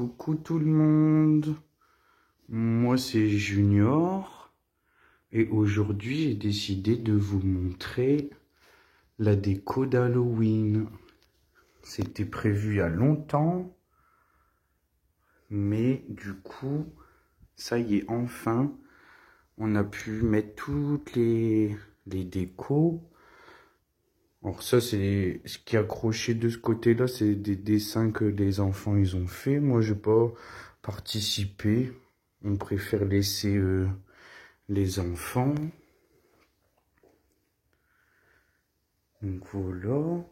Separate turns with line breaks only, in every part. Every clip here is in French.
Coucou tout le monde, moi c'est Junior et aujourd'hui j'ai décidé de vous montrer la déco d'Halloween. C'était prévu il y a longtemps, mais du coup, ça y est, enfin, on a pu mettre toutes les décos. Alors ça, c'est ce qui est accroché de ce côté-là, c'est des dessins que les enfants ils ont fait. Moi, je n'ai pas participé. On préfère laisser les enfants. Donc voilà.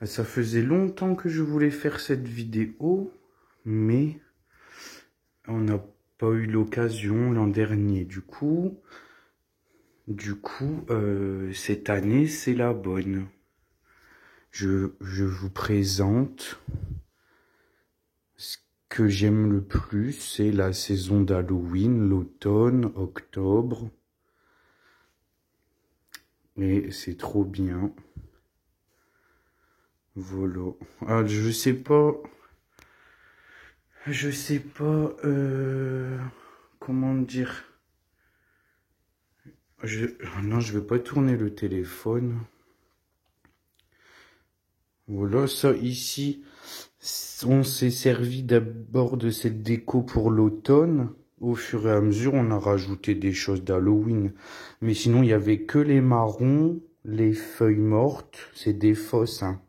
Ça faisait longtemps que je voulais faire cette vidéo, mais on n'a pas eu l'occasion l'an dernier. Du coup, cette année, c'est la bonne. Je vous présente ce que j'aime le plus, c'est la saison d'Halloween, l'automne, octobre. Et c'est trop bien. Voilà. Ah, je sais pas, comment dire. Non, je vais pas tourner le téléphone. Voilà, ça ici, on s'est servi d'abord de cette déco pour l'automne. Au fur et à mesure, on a rajouté des choses d'Halloween. Mais sinon, il n'y avait que les marrons, les feuilles mortes, c'est des fausses. Hein.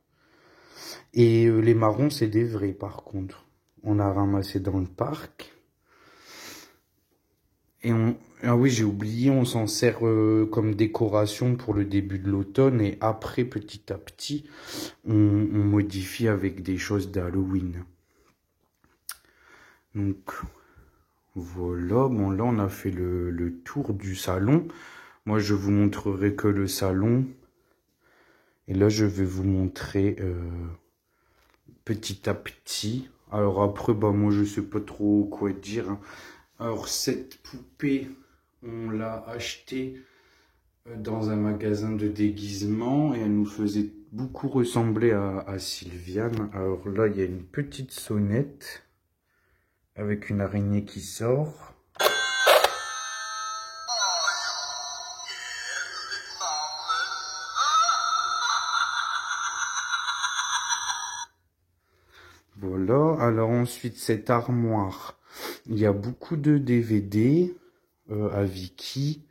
Et les marrons, c'est des vrais par contre. On a ramassé dans le parc. Et ah oui, j'ai oublié, on s'en sert comme décoration pour le début de l'automne. Et après, petit à petit, on modifie avec des choses d'Halloween. Donc, voilà. Bon, là, on a fait le tour du salon. Moi, je vous montrerai que le salon. Et là, je vais vous montrer petit à petit. Alors après, bah, moi, je sais pas trop quoi dire. Hein. Alors, cette poupée, on l'a achetée dans un magasin de déguisement et elle nous faisait beaucoup ressembler à Sylviane. Alors là, il y a une petite sonnette avec une araignée qui sort. Voilà, alors ensuite cette armoire, il y a beaucoup de DVD à Vicky.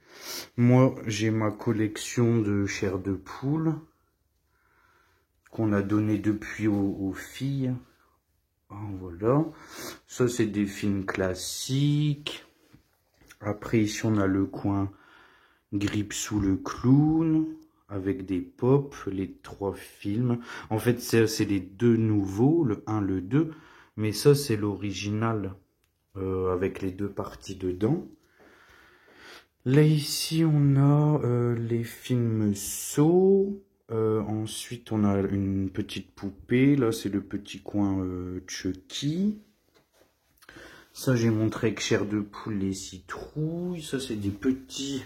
Moi, j'ai ma collection de chair de poule qu'on a donné depuis aux filles. Voilà, ça c'est des films classiques. Après ici on a le coin Gripsou le clown avec des pop, les 3 films. En fait c'est les 2 nouveaux, le 1, le 2. Mais ça c'est l'original avec les 2 parties dedans. Là ici on a les films Saw. Ensuite on a une petite poupée. Là c'est le petit coin Chucky. Ça j'ai montré avec chair de poule les citrouilles. Ça c'est des petits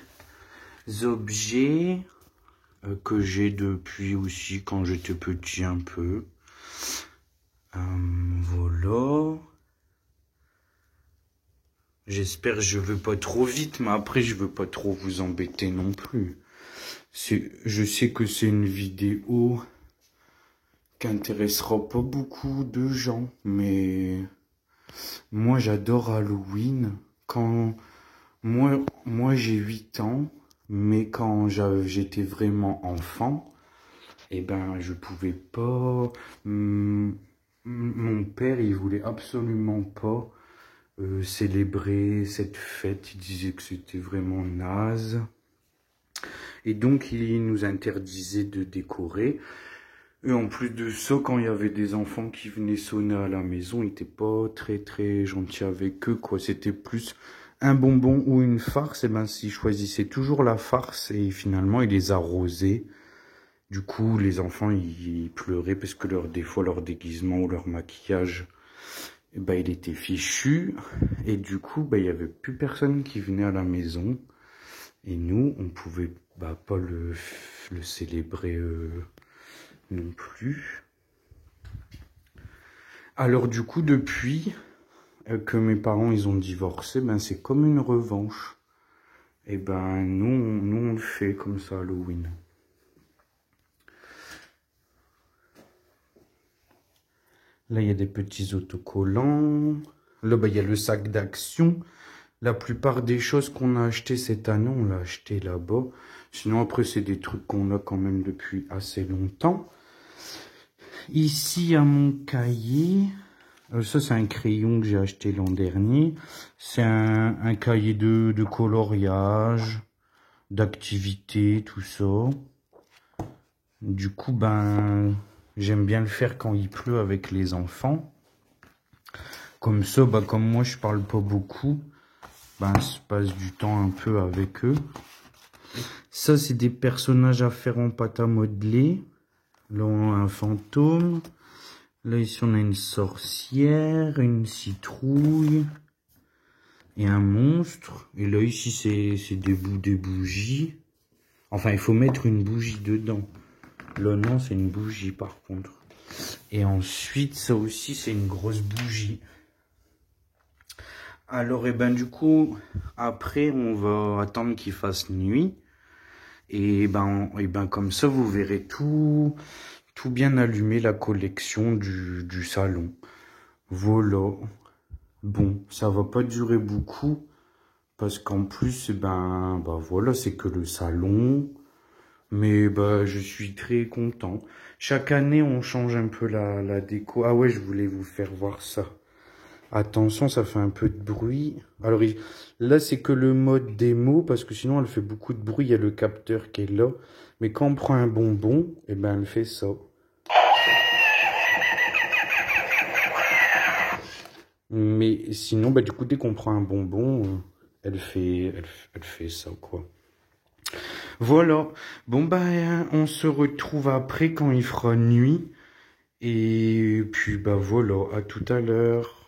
objets que j'ai depuis aussi quand j'étais petit un peu. Voilà. J'espère que je veux pas trop vite, mais après je veux pas trop vous embêter non plus. Je sais que c'est une vidéo qui intéressera pas beaucoup de gens, mais moi j'adore Halloween. Moi j'ai 8 ans, mais quand j'étais vraiment enfant, eh ben je pouvais pas. Mon père il voulait absolument pas célébrer cette fête. Il disait que c'était vraiment naze. Et donc, il nous interdisait de décorer. Et en plus de ça, quand il y avait des enfants qui venaient sonner à la maison, il n'était pas très gentil avec eux, quoi. C'était plus un bonbon ou une farce. Et ben, s'ils choisissaient toujours la farce et finalement, il les arrosait. Du coup, les enfants, ils pleuraient parce que des fois, leur déguisement ou leur maquillage, eh ben, il était fichu. Et du coup, ben, il n'y avait plus personne qui venait à la maison. Et nous, on pouvait pas le célébrer non plus. Alors du coup, depuis, que mes parents ils ont divorcé, ben c'est comme une revanche. Et ben nous on le fait comme ça Halloween. Là il y a des petits autocollants. Là ben, il y a le sac d'action. La plupart des choses qu'on a achetées cette année, on l'a acheté là-bas. Sinon après c'est des trucs qu'on a quand même depuis assez longtemps. Ici à mon cahier. Ça, c'est un crayon que j'ai acheté l'an dernier. C'est un cahier de coloriage, d'activité, tout ça. Du coup, ben, j'aime bien le faire quand il pleut avec les enfants. Comme ça, ben, comme moi, je parle pas beaucoup, ben, je passe du temps un peu avec eux. Ça, c'est des personnages à faire en pâte à modeler. Là, on a un fantôme. Là, ici, on a une sorcière, une citrouille et un monstre. Et là, ici, c'est des bougies. Enfin, il faut mettre une bougie dedans. Là, non, c'est une bougie, par contre. Et ensuite, ça aussi, c'est une grosse bougie. Alors, et ben, du coup, après, on va attendre qu'il fasse nuit. Et ben, comme ça, vous verrez tout bien allumé, la collection du salon. Voilà. Bon, ça va pas durer beaucoup. Parce qu'en plus, ben voilà, c'est que le salon. Mais ben, je suis très content. Chaque année, on change un peu la déco. Ah ouais, je voulais vous faire voir ça. Attention, ça fait un peu de bruit. Alors là, c'est que le mode démo, parce que sinon, elle fait beaucoup de bruit. Il y a le capteur qui est là. Mais quand on prend un bonbon, eh ben, elle fait ça. Mais sinon, bah, du coup, dès qu'on prend un bonbon, elle fait ça, quoi. Voilà. Bon, bah, on se retrouve après quand il fera nuit. Et puis, bah, voilà. À tout à l'heure.